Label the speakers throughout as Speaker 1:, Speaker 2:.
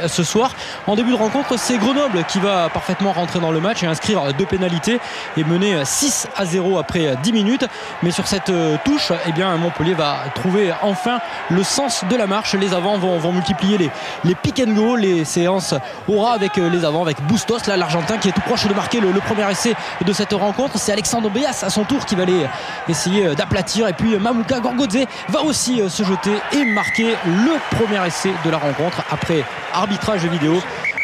Speaker 1: Ce soir, en début de rencontre, c'est Grenoble qui va parfaitement rentrer dans le match et inscrire 2 pénalités et mener 6-0 après 10 minutes. Mais sur cette touche, eh bien, Montpellier va trouver enfin le sens de la marche. Les avants vont multiplier les pick and go, les séances aura avec les avants, avec Bustos, là l'Argentin qui est tout proche de marquer le premier essai de cette rencontre. C'est Alexandre Bias à son tour qui va aller essayer d'aplatir. Et puis Mamouka Gorgodze va aussi se jeter et marquer le premier essai de la rencontre après arbitrage vidéo.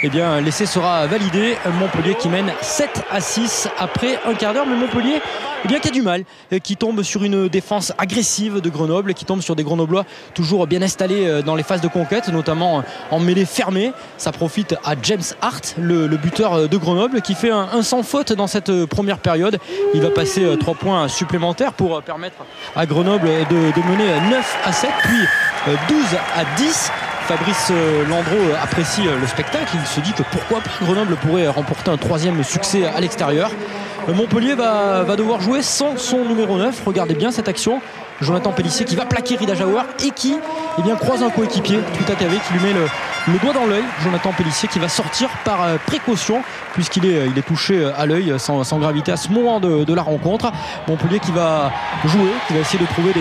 Speaker 1: Eh bien, l'essai sera validé. Montpellier qui mène 7-6 après un quart d'heure. Mais Montpellier, eh bien, qui a du mal, qui tombe sur une défense agressive de Grenoble, qui tombe sur des Grenoblois toujours bien installés dans les phases de conquête, notamment en mêlée fermée. Ça profite à James Hart, le buteur de Grenoble, qui fait un sans faute dans cette première période. Il va passer 3 points supplémentaires pour permettre à Grenoble de mener 9-7, puis 12-10. Fabrice Landreau apprécie le spectacle. Il se dit que pourquoi pas Grenoble pourrait remporter un 3e succès à l'extérieur. Montpellier va devoir jouer sans son numéro 9. Regardez bien cette action. Jonathan Pellissier qui va plaquer Rida Jawar et qui croise un coéquipier, Tutakavé, qui lui met le doigt dans l'œil. Jonathan Pellissier qui va sortir par précaution puisqu'il est touché à l'œil sans gravité à ce moment de la rencontre. Montpellier qui va jouer, qui va essayer de trouver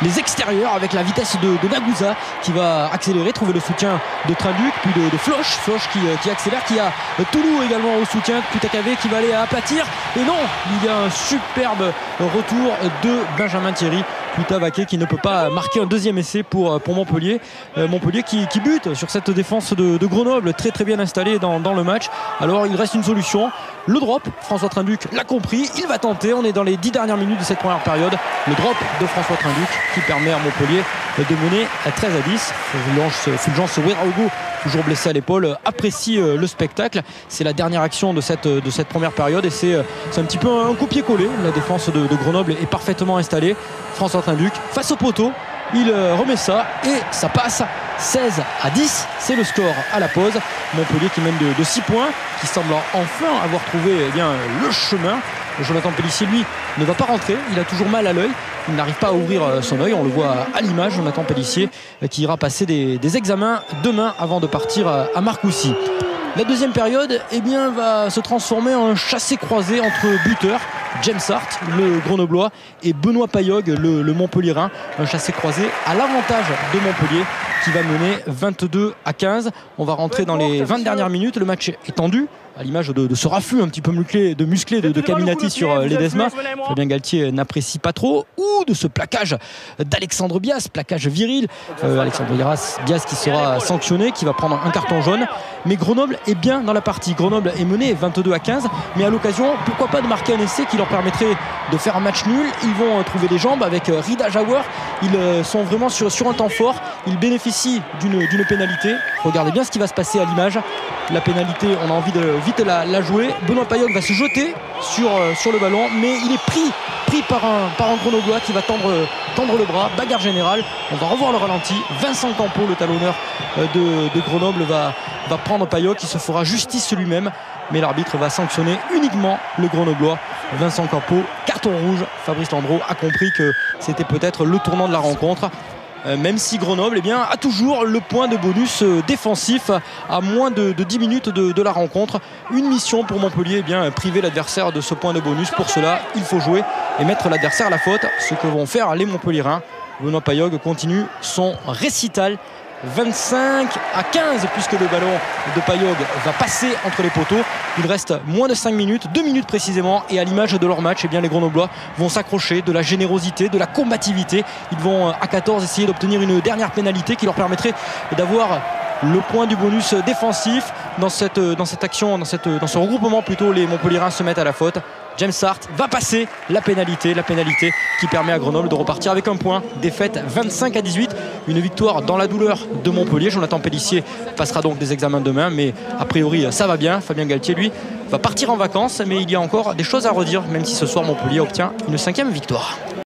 Speaker 1: les extérieurs avec la vitesse de Nagusa qui va accélérer, trouver le soutien de Trinduc, puis de Floch qui accélère, qui a Toulou également au soutien, Tutakavé qui va aller aplatir. Et non, il y a un superbe retour de Benjamin Thierry. Tutavaké qui ne peut pas marquer un 2e essai pour Montpellier. Montpellier qui bute sur cette défense de Grenoble, très très bien installée dans le match. Alors il reste une solution, le drop. François Trinduc l'a compris, il va tenter. On est dans les 10 dernières minutes de cette première période. Le drop de François Trinduc qui permet à Montpellier de mener à 13-10. Fulgence Ouédraogo, toujours blessé à l'épaule, apprécie le spectacle. C'est la dernière action de cette première période et c'est un petit peu un copier-coller. La défense de Grenoble est parfaitement installée. François Trinduc face au poteau, il remet ça et ça passe. 16-10, c'est le score à la pause. Montpellier qui mène de 6 points, qui semble enfin avoir trouvé le chemin. Jonathan Pellissier, lui, ne va pas rentrer, il a toujours mal à l'œil, il n'arrive pas à ouvrir son œil. On le voit à l'image, Jonathan Pellissier qui ira passer des examens demain avant de partir à Marcoussis. La deuxième période va se transformer en un chassé-croisé entre buteurs. James Hart, le Grenoblois, et Benoît Payog, le Montpellierin. Un chassé-croisé à l'avantage de Montpellier qui va mener 22-15. On va rentrer dans les 20 dernières minutes. Le match est tendu, à l'image de ce raffut un petit peu musclé de Caminati sur Ledesma. Fabien Galtier n'apprécie pas trop. Ou de ce plaquage d'Alexandre Bias, plaquage viril. Alexandre Bias qui sera sanctionné, qui va prendre un carton jaune. Mais Grenoble est bien dans la partie. Grenoble est mené 22-15, mais à l'occasion, pourquoi pas de marquer un essai qui leur permettrait de faire un match nul. Ils vont trouver les jambes avec Rida Jawar. Ils sont vraiment sur un temps fort. Ils bénéficient d'une pénalité. Regardez bien ce qui va se passer à l'image. La pénalité, on a envie de vite la jouer. Benoît Payog va se jeter sur le ballon, mais il est pris par un Grenoblois qui va tendre le bras. Bagarre générale. On va revoir le ralenti. Vincent Campo, le talonneur de Grenoble, va prendre Payog qui se fera justice lui-même. Mais l'arbitre va sanctionner uniquement le Grenoblois. Vincent Campo, carton rouge. Fabrice Landreau a compris que c'était peut-être le tournant de la rencontre. Même si Grenoble a toujours le point de bonus défensif à moins de 10 minutes de la rencontre. Une mission pour Montpellier, priver l'adversaire de ce point de bonus. Pour cela, il faut jouer et mettre l'adversaire à la faute, ce que vont faire les Montpelliérains. Benoît Payog continue son récital. 25-15 puisque le ballon de Payog va passer entre les poteaux. Il reste moins de 5 minutes, 2 minutes précisément, et à l'image de leur match, les Grenoblois vont s'accrocher, de la générosité, de la combativité. Ils vont à 14 essayer d'obtenir une dernière pénalité qui leur permettrait d'avoir le point du bonus défensif. Dans cette action, dans ce regroupement plutôt, les Montpelliérains se mettent à la faute. James Hart va passer la pénalité qui permet à Grenoble de repartir avec un point. Défaite 25-18, une victoire dans la douleur de Montpellier. Jonathan Pellissier passera donc des examens demain, mais a priori ça va bien. Fabien Galtier, lui, va partir en vacances, mais il y a encore des choses à redire, même si ce soir Montpellier obtient une 5e victoire.